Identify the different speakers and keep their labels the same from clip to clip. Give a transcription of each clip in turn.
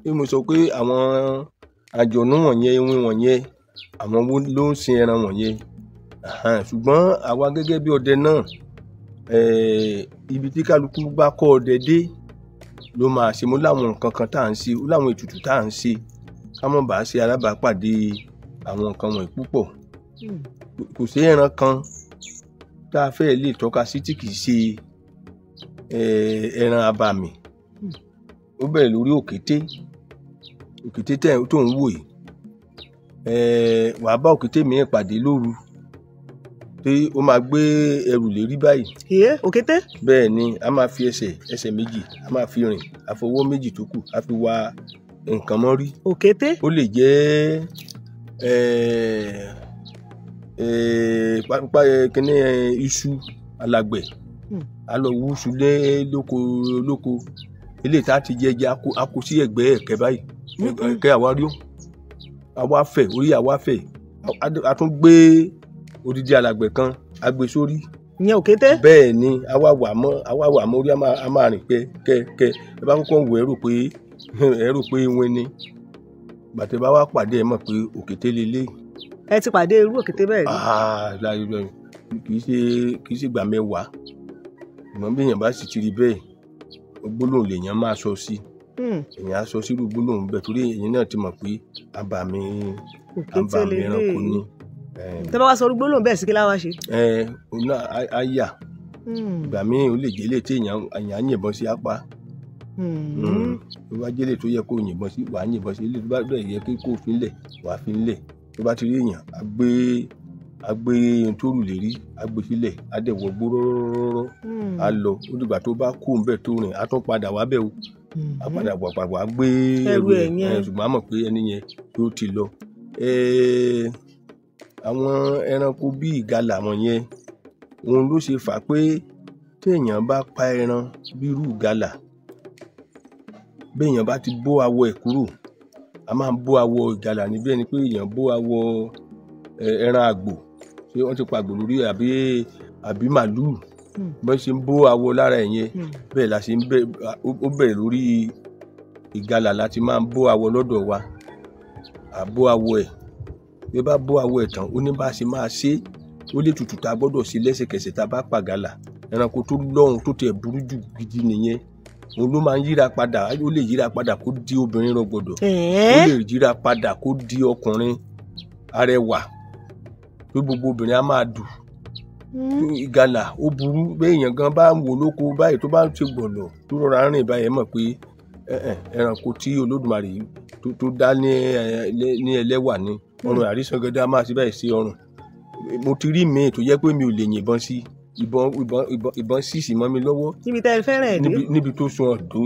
Speaker 1: bí mo sọ pé àwọn àjọ̀nú wọ̀nyẹn ewin wọ̀nyẹn àwọn ló ń sin ẹran wọ̀nyẹn. Ṣùgbọ́n àwa gẹ́gẹ́ bí ọdẹ náà ibi tí kálukú bá kọ́ ọdẹ dé ló máa ṣe. Mo láwọn nǹkan kan tá à ń ṣe, ó láwọn ètùtù tá à ń ṣe ká mọ̀ bá ṣe alábàápàdé àwọn nǹkan wọ̀nyí púpọ̀. Kò sí ẹran kan tá a fẹ́ lè tọ́ka sí tí kì í ṣe ẹran abàmì. Ó bẹ̀rẹ̀ lórí òkété tó ń wò yìí. Wàá bá òkété mìíràn pàdé lóru tí ó máa gbé ẹrù lérí báyìí.
Speaker 2: Òkété?
Speaker 1: Bẹ́ẹ̀ ni, a máa fi ẹsẹ̀ méjì a máa fi rìn, àfọwọ́ méjì tó kù a fi wa nǹkan mọ́rí.
Speaker 2: Òkété? Ó
Speaker 1: lè jẹ́ kíní iṣu alàgbẹ̀. A lọ wú iṣu lóko eléyìí tá a ti jẹ a kó sí ẹ̀gbẹ́ ẹ̀kẹ́ báyìí. Ẹ̀kẹ́ àwárí àwa fẹ̀, orí àwa fẹ̀. A tún gbé odidi alàgbẹ̀ kan a gbé sórí.
Speaker 2: Ìyẹn òkété?
Speaker 1: Bẹ́ẹ̀ ni, àwa wà mọ́ orí a máa rìn kẹ́ ẹ bá kọ́kọ́ wò ẹ rò pé ewin ni. Gbàtẹ́ bá wá pàdé ẹ mọ̀ pé òkété lélẹ́yìí.
Speaker 2: Ẹ ti pàdé irú òkété bẹ́ẹ̀ rí?
Speaker 1: Kì í ṣe ìgbà mẹ́wàá. Ìmọ̀ bí èèyàn bá sì ti rí bẹ́ẹ̀ gbólóhùn lèèyàn máa sọ sí. Èèyàn á sọ sírú gbólóhùn bẹ́ẹ̀ torí èèyàn náà ti mọ̀ pé abàmì ẹranko ni.
Speaker 2: Tẹ́ bá wá sọ gbólóhùn bẹ́ẹ̀ sí kí láwá ṣe?
Speaker 1: Òun náà á yà. Ìgbà míì ó lè jẹ́ lè tí èèyàn á yìnbọn sí apá. Tó bá jẹ́ lè tó yẹ kó yìnbọn sí wàá yìnbọn sí, ilé tó bá bẹ̀rẹ̀ yẹ kó fi ń lẹ̀ wàá fi ń lẹ̀. Tó bá ti rí èèyàn á gbé ohun tó rù lérí á gbé sílẹ̀ á dẹ̀ wọ gbóróróró á lọ. Ó dìgbà tó bá kú ńbẹ̀ tó rìn á tún padà wá bẹ̀ o. Á padà wà gbé ẹrù ẹ̀ ṣùgbọ́n á mọ̀ pé ẹni yẹn yóò ti lọ. Àwọn ẹranko bí ìgalà wọ̀nyẹn òun ló ṣe fà pé tí èèyàn bá pa ẹran bí irú ìgalà, bí èèyàn bá ti bó awọ ẹ̀ kúrò, a máa ń bó awọ ìgalà níbí ẹni pé èèyàn bó awọ ẹran àgbò, ṣé wọ́n ti pa àgbò lórí àbí màlúù. Bọ́n ṣe ń bó awọ lára ẹ̀ yẹn bẹ́ẹ̀ la ṣe ń ó bẹ̀rẹ̀ lórí ìgalà láti máa ń bó awọ lọ́dọ̀ wa. Àbó awọ ẹ̀ bí ó bá bó awọ ẹ̀ tán ó ní bá a ṣe máa ṣe. Ó lè tutù tá a gbọ́dọ̀ ṣe lẹ́sẹ̀kẹsẹ̀ tá a bá pa ìgalà. Ẹranko tó lọ́hùn tó tẹ̀ burú jù gidi nìyẹn. Òun ló máa ń yíra padà, ó lè yíra padà kó di obìnrin rọgbọdọ̀. Ó lè yíra padà kó di ọkùnrin arẹwà tó gbogbo obìnrin á máa dù. Ìgalà ó burú bẹ́ẹ̀ èèyàn gan bá ń wò lóko báyìí tó bá ń ṣe gbọ̀lọ̀ tó rọra rìn báyìí mọ̀ pé ẹranko tí Olódùmarè tó dá ní ẹlẹ́wà ni. Ọrùn àrísọgẹdẹ á máa ṣe báyìí sí ọrùn. Mo ti rí míì tó jẹ́ pé mi ò lè yìnbọn sí. Ìbọn sísì mọ́ mi lọ́wọ́.
Speaker 2: Níbi tẹ́ ẹ fẹ́ràn ẹ̀ dé?
Speaker 1: Níbi tó sun ọ̀dọ́.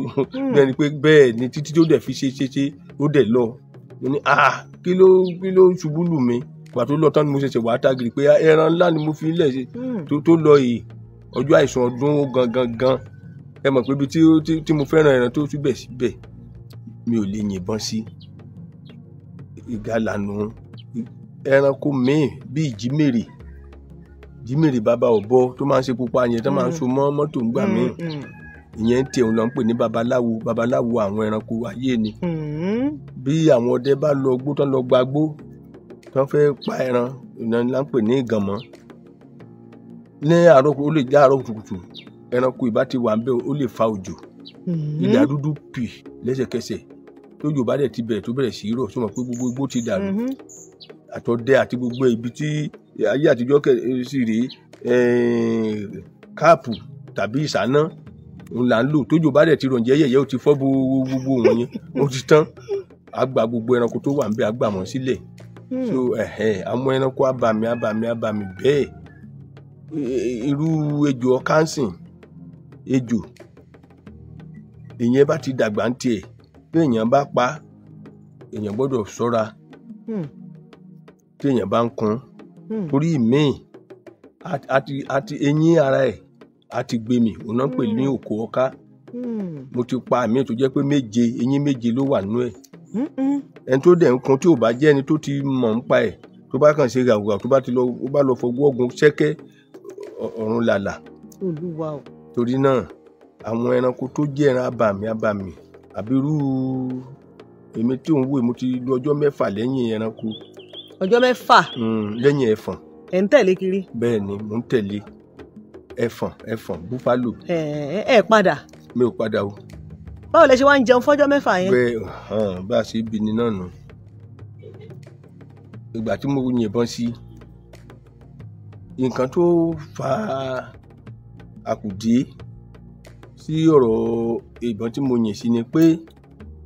Speaker 1: Bẹ́ẹ̀ ni pé bẹ́ẹ̀ ni títí tó dẹ̀ fi ṣe ó dẹ̀ lọ. Mo ní kí ló ṣubú lù mí. Ìgbà tó lọ tán ni mo ṣẹ̀ṣẹ̀ wá tágìrì pé ẹran ńlá ni mo fi lẹ̀ ṣe tó lọ yìí. Ọjọ́ àìsàn ọdún gangan. Ẹ mọ̀ pé ibi tí mo fẹ́ràn ẹran tó síbẹ̀ mi ò lè yìnbọn sí. Ìgalà nù. Ẹranko míì bí ìjímèrè bàbá ọ̀bọ tó máa ń ṣe pupa yẹn tó máa ń so mọ́ mọ́tò ńgbà míì. Ìyẹn tí òun lọ ń pè ní babaláwo àwọn ẹranko ayé ni. Bí àwọn ọdẹ bá lọ gbó tán lọ gbagbó tán fẹ́ pa ẹran ìnáwó là ń pè ní ìgànmọ́. Ní àárọ̀ ó lè jẹ́ àárọ̀ kùtùkùtù ẹranko ìbá ti wà ń bẹ̀ ó lè fa òjò. Ilẹ̀ dúdú pì lẹ́sẹ̀kẹsẹ̀ tójò bá dẹ̀ ti bẹ̀rẹ̀ tó bẹ̀rẹ̀ sí í rọ̀ sọ ma pé gbogbo igbó ti dàrú. Àtọdẹ àti gbogbo ibi tí ayé àtijọ́ sì rèé káàpù tàbí ìṣáná òun là ń lò. Tójò bá dẹ̀ ti rọ̀ ǹjẹ́ yẹ̀yẹ́ ó ti fọ́ gbogbo wọn yẹn ó ti tán. A gba gbogbo ẹranko tó wà ń bẹ̀ a gbà wọ́n sílẹ̀. So àwọn ẹranko abàmì bẹ́ẹ̀. Irú ejò ọ̀kánsìn ejò ìyẹn bá ti dàgbà ń tiẹ̀ bí èèyàn bá pa èèyàn gbọ́dọ̀ ṣọ́ra tí èèyàn bá ń kun torí míì àti eyín ara ẹ̀ àti gbèmí òun náà ń pè ní òkò ọká. Mo ti pa àmì tó jẹ́ pé eyín méje ló wà nínú ẹ̀. Ẹni tó dẹ̀ ń kun tí ò bá jẹ́ ẹni tó ti mọ̀ ń pa ẹ̀ tó bá kàn ṣe gàgùgà tó bá lọ fọwọ́ ọ̀gùn ṣẹ́kẹ́ ọ̀run làlà.
Speaker 2: Olúwa o.
Speaker 1: Torí náà àwọn ẹranko tó jẹ́ ẹran abàmì àbí irú èmi tí òun wò mo ti lu ọjọ́ 6 lẹ́yìn ẹranko.
Speaker 2: ọjọ́ 6.
Speaker 1: lẹ́yìn ẹfọ̀n.
Speaker 2: ẹ̀ ń tẹ̀lé kiri.
Speaker 1: bẹ́ẹ̀ ni mò ń tẹ̀lé ẹfọ̀n búfálò.
Speaker 2: ẹ padà.
Speaker 1: mi ò padà o.
Speaker 2: báwo lẹ ṣe wá ń jẹun fọ́jọ́ 6 yẹn.
Speaker 1: bẹ́ẹ̀ bá a ṣe bí ni náà nù. ìgbà tí mo yìnbọn sí nǹkan tó fa àkùdé sí ọ̀rọ̀ ìbọn tí mo yìn sí ni pé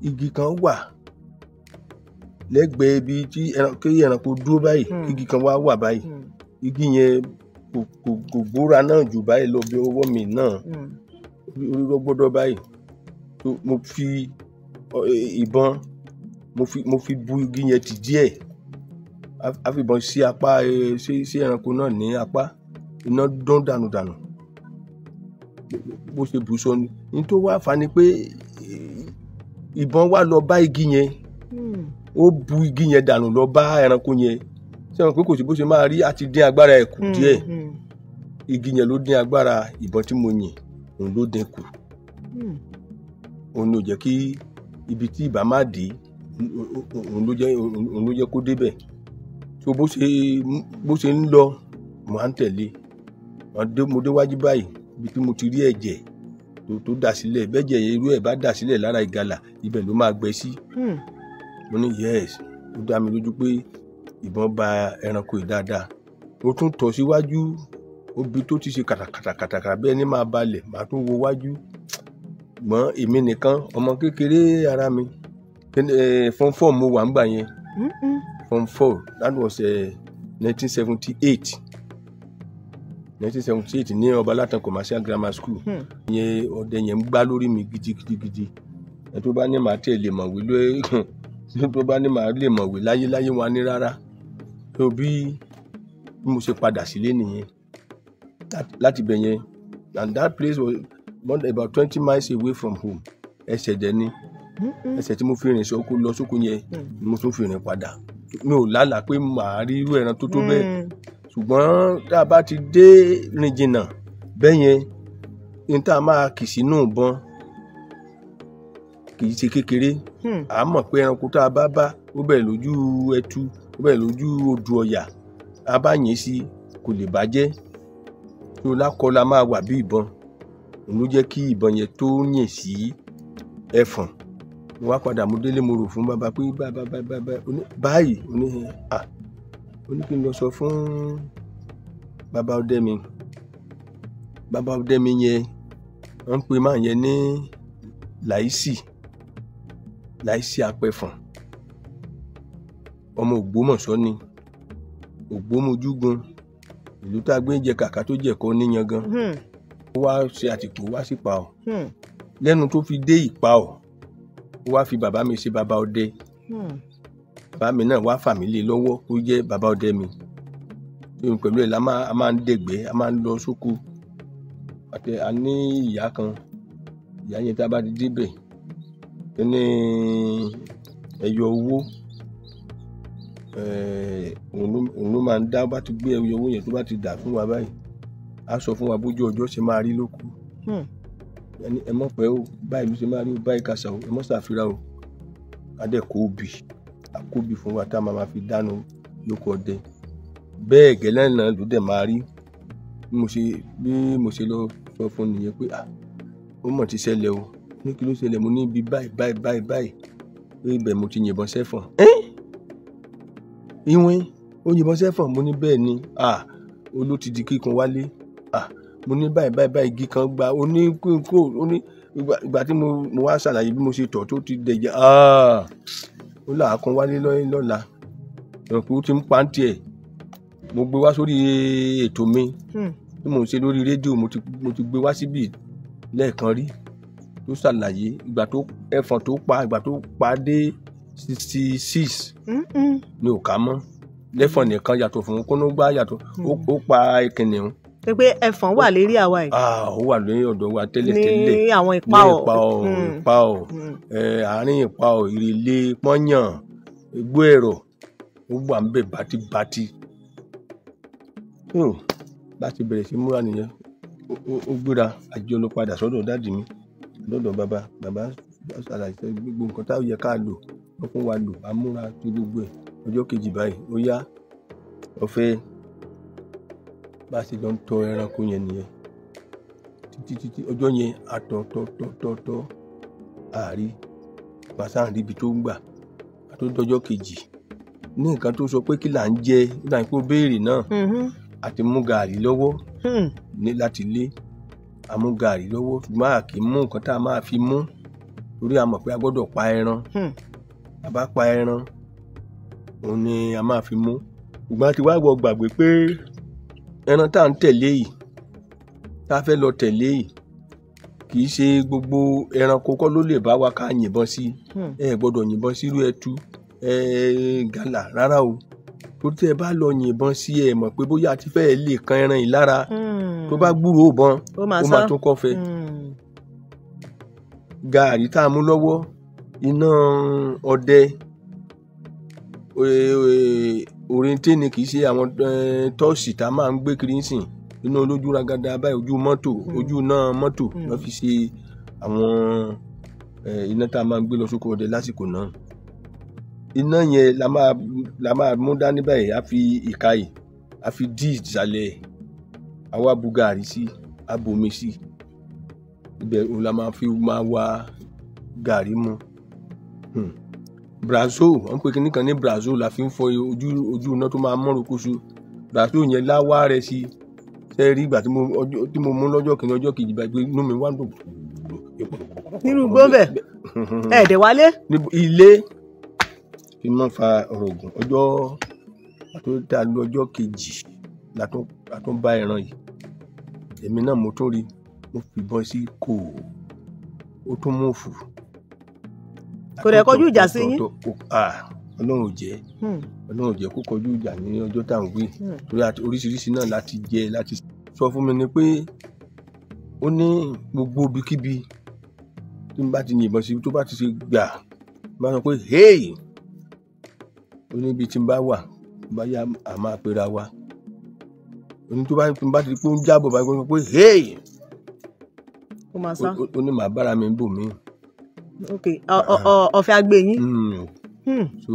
Speaker 1: igi kan wà lẹ́gbẹ̀ẹ́ ibi tí ẹranko dúró báyìí. igi kan wà báyìí. igi yẹn kò gbóra náà jù báyìí lọ bí ọwọ́ mi náà orí rọ́gbọ́dọ́ báyìí. mo fi ìbọn mo fi bu igi yẹn tì díẹ̀ a fi ìbọn sí apá sí ẹranko náà ní apá iná dán dànù bó ṣe bù sọ ni. ní tó wá fà ni pé ìbọn wá lọ bá igi yẹn ó bu igi yẹn dànù lọ bá ẹranko yẹn sẹ́wọ̀n pé kò sí bó ṣe máa rí àti dín agbára ẹ̀ kù díẹ̀. igi yẹn ló dín agbára ìbọn tí mo yìn òun ló dín kù. òun ló jẹ́ kí ibi tí ìbá má dé òun ló jẹ́ kó débẹ̀. tó bó ṣe ń lọ mo à ń tẹ̀lé mo déwájú báyìí ibi tí mo ti rí ẹ̀jẹ̀ tó dà sílẹ̀ bẹ́jẹ̀ irú ẹ̀ bá dà sílẹ̀ lára ìgalà ibẹ̀ ló máa gbẹ sí. mo ní yes ó dá mi lójú pé ìbọn ba ẹranko yìí dáadáa. mo tún tọ̀ síwájú obi tó ti ṣe kàtàkàtà bẹ́ẹ̀ ni máa balẹ̀ màá tún wo wájú. gbọ́n èmi nìkan ọmọ kékeré ara mi form 4 mo wà ń gbà yẹn. form 4 that was 1978 ní Ọbalátàn Commercial Grammar School. ìyẹn ọdẹ yẹn ń gbá lórí mi gidigidi. ẹ tó bá ní màá tẹ̀ lè mọ̀wé lóye tó bá ní màá lè mọ̀wé láyé wọn ní rárá. tó bí mo ṣe padà sílé nìyẹn láti bẹ̀ yẹn and that place was about 20 miles away from home. ẹsẹ̀ dẹ̀ ni ẹsẹ̀ tí mo fi rìn sọ́kò lọ sóko yẹn ni mo tún fi rìn padà. mi ò lálàá pé màá rí irú ẹran tó bẹ́ẹ̀ ṣùgbọ́n tá a bá ti dé rìn jìnnà bẹ́ẹ̀ yẹn ní tá a máa kì sínú ìbọn kì í ṣe kékeré. à á mọ̀ pé ẹranko tá a bá ó bẹ̀rẹ̀ lójú ẹtu ó bẹ̀rẹ̀ lójú odò ọ̀yà a bá yìn sí kò lè bàjẹ́. tó lákọ la máa wà bí ìbọn òun ló jẹ́ kí ìbọn yẹn tó yìn sí ẹfọ̀n. mo wá padà mo délé mo rò fún bàbá pé báyìí ó ní kí n lọ sọ fún bàbá ọdẹ mi yẹn wọ́n ń pe máa yẹn ní Láìsí Apẹ̀fọ̀n ọmọ Ògbómọ̀ṣọ́ ni Ògbómojúgun ìlú tá a gbé jẹ kàkà tó jẹ̀kọ́ níyangan. ó wá ṣe àtìpó wá sí Ìpàọ̀ lẹ́nu tó fi dé Ìpàọ̀ ó wá fi bàbá mi ṣe bàbá ọdẹ. bàbá mi náà wá fà mí lé lọ́wọ́ ó jẹ́ bàbá ọdẹ mi. pẹ̀lú ẹ̀ la máa ń dẹ̀gbẹ́ a máa ń lọ sóko. a ní ìyá kan ìyá yẹn tá a bá ti débẹ̀ ní ẹyọ owó òun ló máa ń dá bá ti gbé ẹyọ owó yẹn tó bá ti dà fún wa báyìí a sọ fún wa bójú ọjọ́ ṣe máa rí lóko. ẹ mọ̀ pé ó báyìí ló ṣe máa rí ó báyìí kàṣà ó ẹ mọ̀ ṣàfihàn o adẹ àkóbì fún wa tá a máa fi dáná lóko ọdẹ. bẹ́ẹ̀ gẹ́lẹ́ náà ló dẹ̀ máa rí bí mo ṣe lọ sọ fún nìyẹn pé ó mọ̀ ti ṣẹlẹ̀ o ní kí ló ṣẹlẹ̀ mo ní ibi báyìí pé ibẹ̀ mo ti yìnbọn sẹ́fọ̀n. ìwọ̀n ó yìnbọn sẹ́fọ̀n mo ní bẹ́ẹ̀ ni olú ti di kíkan wálé. mo ní báyìí igi kan gba ó ní ìgbà tí mo wá ṣàlàyé bí mo ṣe tọ̀ tó ti dẹ̀jẹ̀ ó là kan wálé lọ́la ó ti ń pa ń tiẹ̀. mo gbé wá sórí ètò mi tí mo ń ṣe lórí rédíò mo ti gbé wá síbí lẹ́ẹ̀kan rí tó ṣàlàyé ìgbà tó ẹfọ̀n tó pa dé 66 ní ò ká mọ́ lẹ́fọ̀n nìkan yàtọ̀ fún kónógbá yàtọ̀ ó pa kìnìún.
Speaker 2: pé ẹfọ̀n wà lérí àwa yìí.
Speaker 1: ó wà lórí ọ̀dọ̀ wa tẹ́lẹ̀
Speaker 2: ní àwọn ìpa
Speaker 1: ọ̀ àárín ìpa ọ̀ ìrèlè pọ́nyàn igbó ẹ̀rọ ó wà ń bẹ̀ bátibáti. láti bẹ̀rẹ̀ sí múra nìyẹn ó gbéra àjọ lọ padà sọ́dọ̀ dáàdì mi lọ́dọ̀ bàbá ṣàlàyé gbogbo nǹkan táwọn yẹ ká lò wọ́n fún wa lò amúra tó gbogbo ẹ̀ ọjọ́ kejì báyìí ó yá ọ̀fẹ́ bá a ṣe lọ ń tọ́ ẹranko yẹn nìyẹn títí ọjọ́ yẹn àtọ̀ àárí pàṣẹ ibi tó ń gbà àtọ́jọ́ kejì ní nǹkan tó sọ pé kí là ń jẹ nígbà yẹn kó béèrè náà àti mú gààrí lọ́wọ́ ní láti lé àmú gààrí lọ́wọ́ ṣùgbọ́n a kì í mú nǹkan tá a máa fi mú torí a mọ̀ pé a gbọ́dọ̀ pa ẹran a bá pa ẹran òun ni a máa fi mú ṣùgbọ́n a ti wá gbàgbé pé ẹran tá à ń tẹ̀lé yìí tá a fẹ́ lọ tẹ̀lé yìí kì í ṣe gbogbo ẹranko kọ́ ló lè bá wa ká yìnbọn sí ẹ gbọ́dọ̀ yìnbọn sírú ẹtu gàlà rárá o tó tẹ́ ẹ bá lọ yìnbọn sí ẹ mọ̀ pé bóyá a ti fẹ́ lè kan ẹran yìí lára tó bá gbúròó bọn ó máa tún kọ́fẹ́ gààrí tá a mú lọ́wọ́ iná ọdẹ òrèǹté ni kì í ṣe àwọn tọ́ọ̀sì tá a máa ń gbé kiri ńsìn iná olójú ragada báyìí ojú náà mọ́tò lọ́ fi ṣe àwọn iná tá a máa ń gbé lọ sóko ọdẹ lásìkò náà iná yẹn la máa mú dání báyìí a fi ìka yìí a fi dí ìsàlẹ̀ àwa bu gààrí sí a bomi sí ibẹ̀ òun la máa fi wá gààrí mu brazo wọ́n pè kíní kan ní brazo la fi ń fọ ojú iná tó máa mọ́rùn kóso brazo yẹn láwá rẹ̀ sí ṣe rí ìgbà tí mo mú lọ́jọ́ kìíní ọjọ́ kejì bá gbé inú mi wá dùn.
Speaker 2: nínú gbọ́bẹ̀ ẹ̀ẹ́dẹ̀ wálé.
Speaker 1: ilé kí n má fa ọ̀rọ̀ ògùn ọjọ́ àtúntà lọ́jọ́ kejì la tún bá ẹran yìí èmi náà mo tún rí mo fìbọn sí kò ó tún mú òfù.
Speaker 2: kò dẹ̀ kọjú ìjà sí yín.
Speaker 1: ọlọ́run ò jẹ́ kó kọjú ìjà ní ọjọ́ tá à ń wí torí oríṣiríṣi náà láti jẹ láti sọ fún mi ni pé ó ní gbogbo ibikíbi tí n bá ti yìnbọn sí tó bá ti ṣe gbà bá sọ pé hey ó ní ibi tí n bá wà bá yá a máa pera wa ó ní tó bá ti pé ó ń jábọ̀ bá sọ pé hey
Speaker 2: ó máa sá
Speaker 1: ó ní màá bára mi ń bò mí.
Speaker 2: ok ọ̀fẹ́ àgbè yín.
Speaker 1: so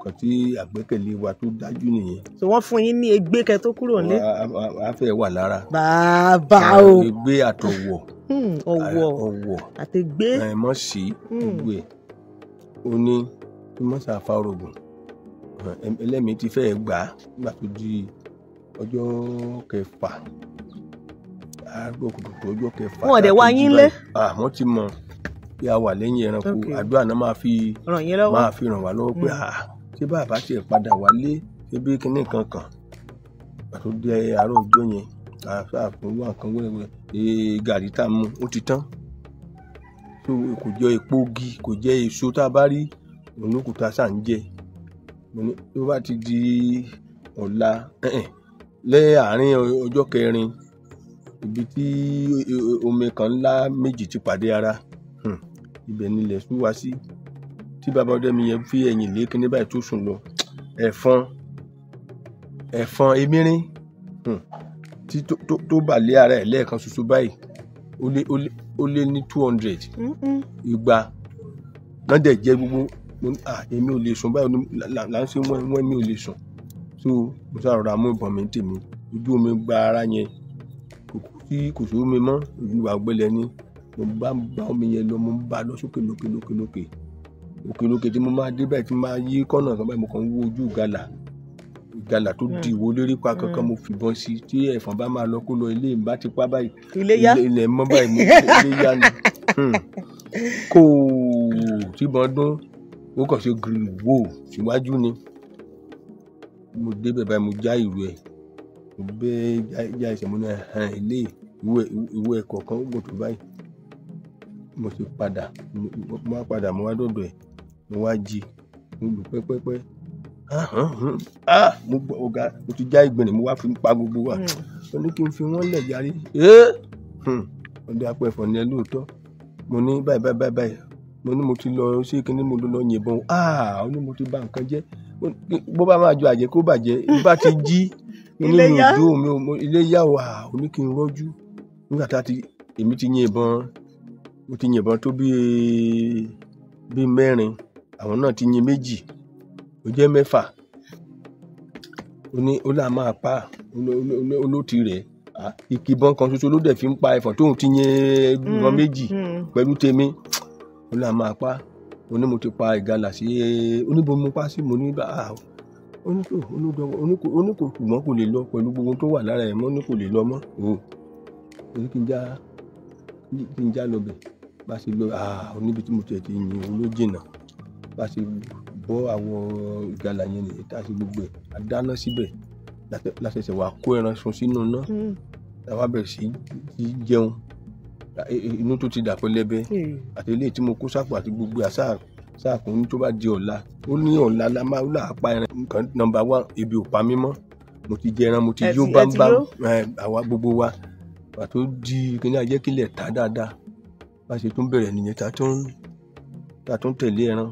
Speaker 1: nǹkan tí àgbẹ́kẹ̀lé wa tó dájú nìyẹn.
Speaker 2: so wọ́n fún yín ní egbé kẹ́ tó kúrò nílé.
Speaker 1: a fẹ́ wà lára.
Speaker 2: bàbá o.
Speaker 1: egbé àtọ̀wọ̀.
Speaker 2: ọ̀wọ̀ àtẹ̀gbé.
Speaker 1: mọ̀ sí gbogbo ẹ̀ ó ní kí mọ̀ sàfà orògùn ẹlẹ́mìí ti fẹ́ gbà á nígbà tó di ọjọ́ kẹfà àárọ̀ kùtùkùtù ọjọ́ kẹfà.
Speaker 2: wọn ò dẹ̀ wá yín lé.
Speaker 1: wọ́n ti mọ̀ pé a wà lẹ́yìn ẹranko àdúrà náà máa fi ràn wá lọ́wọ́ pé ṣé bàbá tiẹ̀ padà wálé ṣé bí kinní kankan àti dé àárọ̀ ọjọ́ yẹn àfún wà nǹkan wẹ́rẹ́wẹ́rẹ́ gàrí tá a mú ó ti tán tó kò jẹ́ epo ogi kò jẹ́ èso tá a bá rí olókùúta sáà ń jẹ tó bá ti di ọ̀la lẹ́yìn àárín ọjọ́ kẹrin ibi tí omi kan ńlá méjì ti pàdé ara ibẹ̀ nílẹ̀ sún wá sí tí bàbá ọdẹ mi yẹn fi ẹ̀yìn lé kíní báyìí tó sùn lọ ẹ̀fọn emirin tí tó bà lé ara ẹ̀ lẹ́ẹ̀kan ṣoṣo báyìí ó lé ní 200 igba náà dẹ̀ jẹ́ gbogbo èmi ò lè sùn báyìí là ń ṣe wọ́n mi ò lè sùn so mo ṣàròrà mú ìbọn mi tèmi ojú omi gba ara yẹn kò sí omi mọ́ ìlú àgbẹ̀lẹ̀ ni mo bá omi yẹn lọ mo bá lọ sókè lókè tí mo máa dé báyìí tí mo máa yí kọ́nà kan báyìí mo kàn ń wo ojú ìgalà tó di ìwo lérí pa kankan mo fìbọn sí tí ẹ̀fọn bá máa lọ kó lọ ilé ìbá ti pa báyìí ilẹ̀ mọ́ báyìí mo ilé yá ni kò tíbọn dún ó kàn ṣe gírí wò síwájú ni mo débẹ̀ báyìí mo já ìrù ẹ̀ mo bẹ́ já ẹsẹ̀ mo ní ilé ìwé ẹ̀kọ́ kan ó gbòtò báyìí mo sì padà mo wá dọ̀dọ̀ ẹ̀ mo wá jí mo lù pẹ́pẹ́pẹ́ mo gbọ́ ọ̀gá mo ti já ìgbẹ̀rẹ̀ mo wá fi pa gbogbo wa ó ní kí n fi wọ́n lẹ̀ yarí ọdẹ apẹ̀fọ̀ ni ẹ lóòótọ́ mo ní báyìí mo ní mo ti lọ sí kíní mo lọ yìnbọn ó ní mo ti bà nǹkan jẹ́ bó bá máa jọ àjẹ́ kó bàjẹ́ bá ti jí ilé yá wà ó ní kí n rọ́jú nígbà tá èmi ti yìnbọn mo ti yìnbọn tó bí mẹ́rin àwọn náà ti yin méjì ó jẹ́ mẹ́fà ó là máa pa olóòtí rẹ̀ ìkìbọn kan ṣoṣo ló dẹ̀ fi ń pa ẹ̀fọ̀n tóun ti yin ìbọn méjì pẹ̀lú tèmi ó là máa pa ó ní mo ti pa ìgalà sí oníbo mo pa sí mo ní oníkò ṣùgbọ́n kò lè lọ pẹ̀lú gbogbo tó wà lára ẹ̀ mọ́ ní kò lè lọ mọ́ o kí n já lọ bẹ̀ bá ṣe lọ oníbi tí mo tẹ̀ ti yin òun ló jìnnà bá ṣe bọ́ àwọn ìgalà yẹn nìyẹn tá a ṣe gbogbo ẹ̀ a dáná síbẹ̀ láṣẹṣẹ wà kó ẹran sun sínú iná làwa bẹ̀rẹ̀ sí jẹun inú tó ti dà pẹlẹbẹ àti eléyìí tí mo kó sápò àti gbogbo àṣàkùn tó bá di ọ̀la ó ní ọ̀la la máa là á pa ẹran nǹkan nọ́mbà 1 ebi ò pa mí mọ́ mo ti jẹ ẹran mo ti yó bámbám àwa gbogbo wa pàtó di kíní ajẹ́kílẹ̀ ta dáadáa bá ṣe tún bẹ̀rẹ̀ nìyẹn ta tún tẹ̀lé ẹran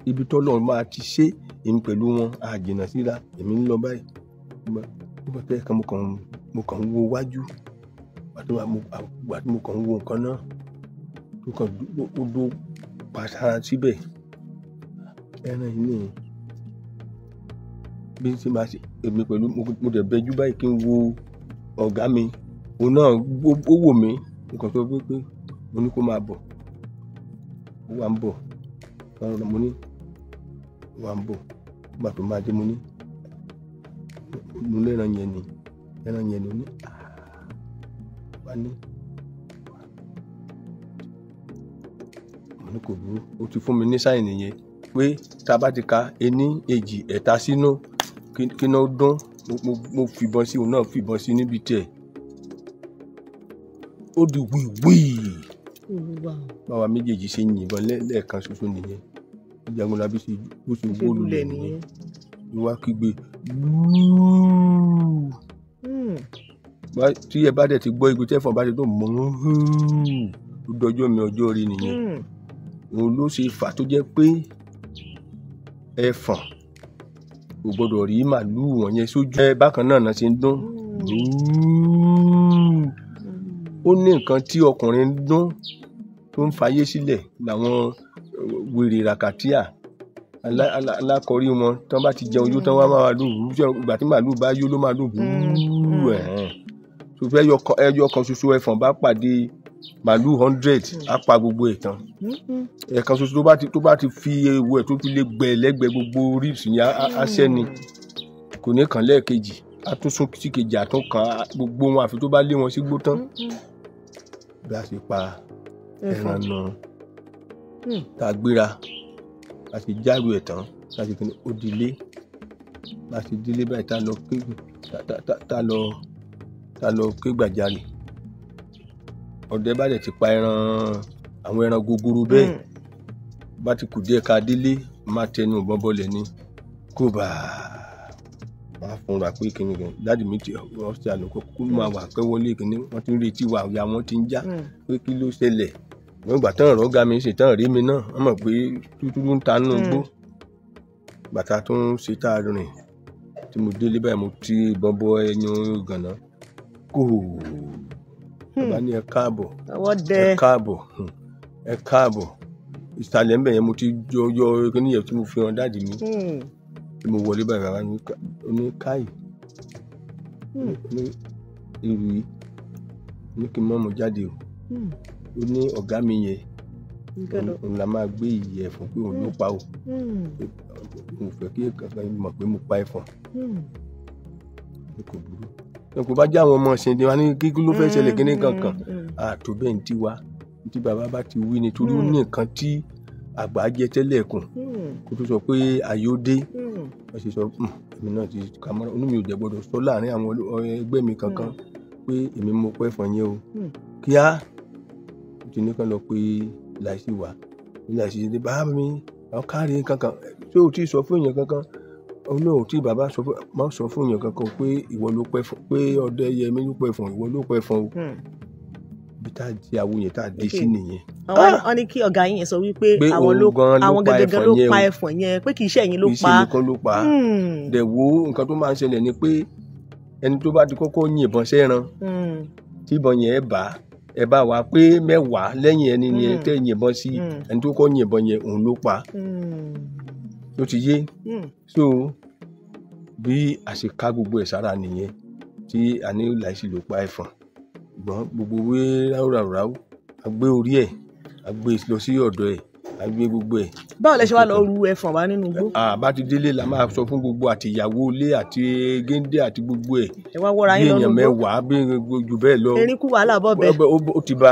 Speaker 1: ibi tọ́lọ́ máa ti ṣe èmi pẹ̀lú wọn àjìnà síra èmi ń lọ báyìí nígbà tó yẹ ká mo kàn ń wo wájú àti mo kàn ń wo nǹkan náà tó kàn ó dó pàṣára síbẹ̀ ẹran yìí nìyẹn bí ṣe máa ṣe èmi pẹ̀lú mo dẹ̀ bẹjú báyìí kí n wo ọ̀gá mi òun náà ó wò mí nǹkan tó pé mo ní kó máa bọ̀ ó wà ń bọ̀ mo ní ó wà ń bọ̀ nígbà tó máa dé mo ní ẹran yẹn ni ó ní wá ní mo ní kò burú ó ti fún mi ní sáìn nìyẹn pé tá a bá ti ka 1 2 3 sínú kí náà dún mo fìbọn sí òun náà fìbọn sí níbi tiẹ̀ ó di wíwíì báwa méjèèjì ṣe yìnbọn lẹ́ẹ̀kan ṣoṣo nìyẹn Jagunlabi ṣe bó ṣe wó lulẹ̀ nìyẹn ló wá kígbe tí ẹ bá dẹ̀ ti gbọ́ igun tẹ́fọ̀n bá ti tó mọ́ ó dọjọ́ mi ọjọ́ rí nìyẹn òun ló ṣe fà tó jẹ́ pé ẹfọ̀n kò gbọdọ̀ rí màlúù wọ̀nyẹn sójú ẹ bákan náà ṣe ń dún ó ní nǹkan tí ọkùnrin ń dún tó ń fayé sílẹ̀ làwọn wèrè ràkàtíà alákọ̀ọ́rí wọn tí wọ́n bá ti jẹun yó tán wá máa lù ú ìgbà tí màlúù bá yó ló máa lù ú tó fẹ́ ẹyọ kan ṣoṣo ẹfọ̀n bá pàdé màlúù 100 á pa gbogbo ẹ̀ tán ẹ̀kan ṣoṣo tó bá ti fi ewu ẹ̀ tó fi lè gbẹ lẹ́gbẹ̀ẹ́ gbogbo ribs yẹn á sẹ́ni kò ní kàn lẹ́ẹ̀kejì á tún sún sí kejì àtún kan gbogbo wọn àfi tó bá lé wọn sígbó tán bí a ṣe pa ẹran náà tá a gbéra a ṣe járu ẹ̀ tán tá a ṣe kíni ó dilé bá a ṣe dilé báyìí tá a lọ ké gbàjarè ọdẹ bá dẹ̀ ti pa àwọn ẹran gogoro bẹ́ẹ̀ bá ti kù díẹ̀ ká délé má tẹnu ìbọn bọ́lẹ̀ ní kó bá máa fúnra pé kíni kan dáàdì mi ti ọ̀sẹ̀ àlùkò kó máa wà pẹ́ wọlé kíni wọ́n ti ń retí wa ìyá wọn ti ń já pé kí ló ṣẹlẹ̀ wọ́n gbà tán ọ̀rọ̀ ga mi ṣe tán rí mi náà wọ́n mọ̀ pé tútúrú ń ta nínú igbó bàtà tó ń ṣe tá a rìn tí mo délé báyìí mo ti ìbọn bọ ẹyin gànà kó bàbá ní ẹ káàbọ̀ ìsàlẹ̀ ń bẹ̀ yẹn mo ti yọ kíní yẹn tí mo fi hàn dáàdì mi tí mo wọlé báyìí bàbá ní káì ní irú yìí ní kí n mọ́ mo jáde o ó ní ọ̀gá mi yẹn òun la máa gbé ìyẹ̀ fún pé òun ló pa o mo fẹ́ kí kankan mọ̀ pé mo pa ẹ̀fọ̀n kò burú kò bá jẹ́ àwọn ọmọ ṣẹ̀ǹdẹ̀ wa ní kíkú ló fẹ́ ṣẹlẹ̀ kíní kankan àtò bẹ́ẹ̀ ní tiwa tí bàbá bá ti wí ni torí ó ní nǹkan tí àgbà jẹ tẹ́lẹ̀ kùn kó tó sọ pé àyò dé wọ́n ṣe sọ èmi náà ti kà mọ́ra inú mi ò dẹ̀ gbọ́dọ̀ sọ láàrin àwọn ẹgbẹ́ mi kankan pé èmi mo pa ẹ̀fọ̀n yẹn o kíá ti ní kàn lọ pé láìsí wà láìsí ṣe bá mi àwọn káàrí kankan tí o ti sọ fún èèyàn kankan olóhùn tí bàbá sọ fún èèyàn kankan pé ìwọ ló pẹ́ fún pé ọdẹ yẹmí ló pẹ́ fún ìwọ ló pẹ́ fún o bí tá a di àwo yẹn tá a dé sí nìyẹn.
Speaker 2: àwọn ní kí ọ̀gá yẹn sọ wípé àwọn gẹ́gẹ́ ló pa ẹ̀fọ̀n yẹn pé kì í ṣe ẹ̀yin ló pa.
Speaker 1: kì í ṣe nìkan ló pa dẹ̀ wo nǹkan tó máa ń ṣẹlẹ̀ ni pé ẹni tó bá ti kọ́kọ́ yìnbọn sẹ́ran tí ìbọn yẹn bá ẹ bá wa pé 10 lẹ́yìn ẹni yẹn tẹ́ yìnbọn sí ẹni tó kọ́ yìnbọn yẹn òun ló pa ló ti yé so bí a ṣe ká gbogbo ẹ̀ sára nìyẹn tí a ní Láìsí ló pa ẹ̀fọ̀n ṣùgbọ́n gbogbo wé ráúráú a gbé orí ẹ̀ a gbé lọ sí ọ̀dọ̀ ẹ̀ a gbé gbogbo ẹ̀.
Speaker 2: Báwo lẹ ṣe wá lọ ru ẹ̀fọ̀n wá nínú igbó?
Speaker 1: Bá ti délé la máa sọ fún gbogbo àti ìyàwó ilé àti géńdé àti gbogbo ẹ̀
Speaker 2: ẹ wá wọ́ra yín lọ́nu igbó
Speaker 1: bí èèyàn 10 bí jù bẹ́ẹ̀ lọ
Speaker 2: erin kú wàhálà bọ́ bẹ́ẹ̀
Speaker 1: ó ti bá